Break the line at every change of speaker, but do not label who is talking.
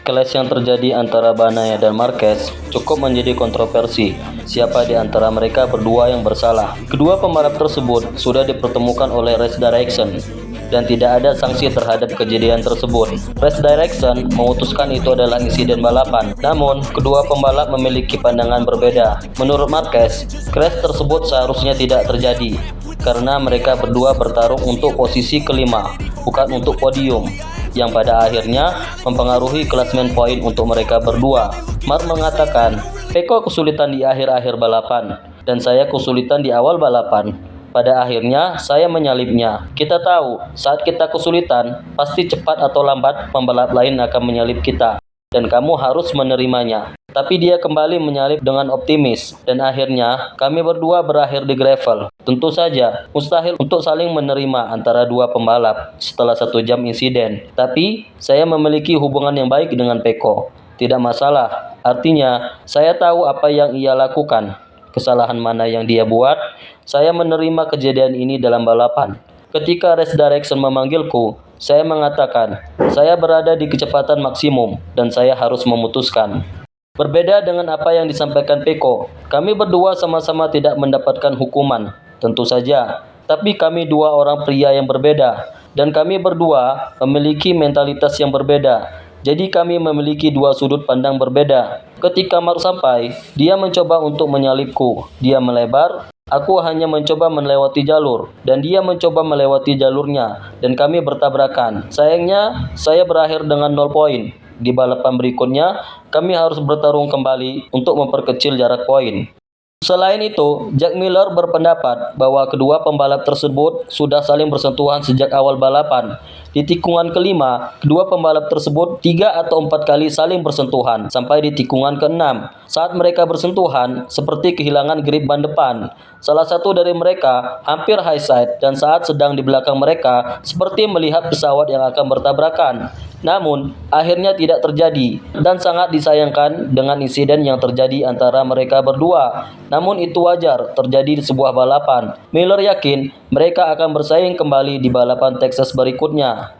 Clash yang terjadi antara Bagnaia dan Marquez cukup menjadi kontroversi. Siapa di antara mereka berdua yang bersalah? Kedua pembalap tersebut sudah dipertemukan oleh Race Direction dan tidak ada sanksi terhadap kejadian tersebut. Race Direction memutuskan itu adalah insiden balapan. Namun, kedua pembalap memiliki pandangan berbeda. Menurut Marquez, crash tersebut seharusnya tidak terjadi karena mereka berdua bertarung untuk posisi kelima, bukan untuk podium, yang pada akhirnya mempengaruhi klasemen poin untuk mereka berdua. Mark mengatakan, Pecco kesulitan di akhir-akhir balapan, dan saya kesulitan di awal balapan. Pada akhirnya, saya menyalipnya. Kita tahu, saat kita kesulitan, pasti cepat atau lambat pembalap lain akan menyalip kita, dan kamu harus menerimanya. Tapi dia kembali menyalip dengan optimis, dan akhirnya kami berdua berakhir di gravel. Tentu saja, mustahil untuk saling menerima antara dua pembalap setelah 1 jam insiden. Tapi, saya memiliki hubungan yang baik dengan Pecco. Tidak masalah, artinya saya tahu apa yang ia lakukan, kesalahan mana yang dia buat. Saya menerima kejadian ini dalam balapan. Ketika Race Direction memanggilku, saya mengatakan, saya berada di kecepatan maksimum, dan saya harus memutuskan. Berbeda dengan apa yang disampaikan Pecco, kami berdua sama-sama tidak mendapatkan hukuman, tentu saja. Tapi kami dua orang pria yang berbeda, dan kami berdua memiliki mentalitas yang berbeda. Jadi kami memiliki dua sudut pandang berbeda. Ketika Mark sampai, dia mencoba untuk menyalipku. Dia melebar, aku hanya mencoba melewati jalur, dan dia mencoba melewati jalurnya, dan kami bertabrakan. Sayangnya, saya berakhir dengan 0 poin. Di balapan berikutnya, kami harus bertarung kembali untuk memperkecil jarak poin. Selain itu, Jack Miller berpendapat bahwa kedua pembalap tersebut sudah saling bersentuhan sejak awal balapan. Di tikungan kelima, kedua pembalap tersebut 3 atau 4 kali saling bersentuhan sampai di tikungan ke-6. Saat mereka bersentuhan, seperti kehilangan grip ban depan. Salah satu dari mereka hampir high side, dan saat sedang di belakang mereka, seperti melihat pesawat yang akan bertabrakan. Namun, akhirnya tidak terjadi, dan sangat disayangkan dengan insiden yang terjadi antara mereka berdua. Namun itu wajar terjadi di sebuah balapan. Miller yakin mereka akan bersaing kembali di balapan Texas berikutnya.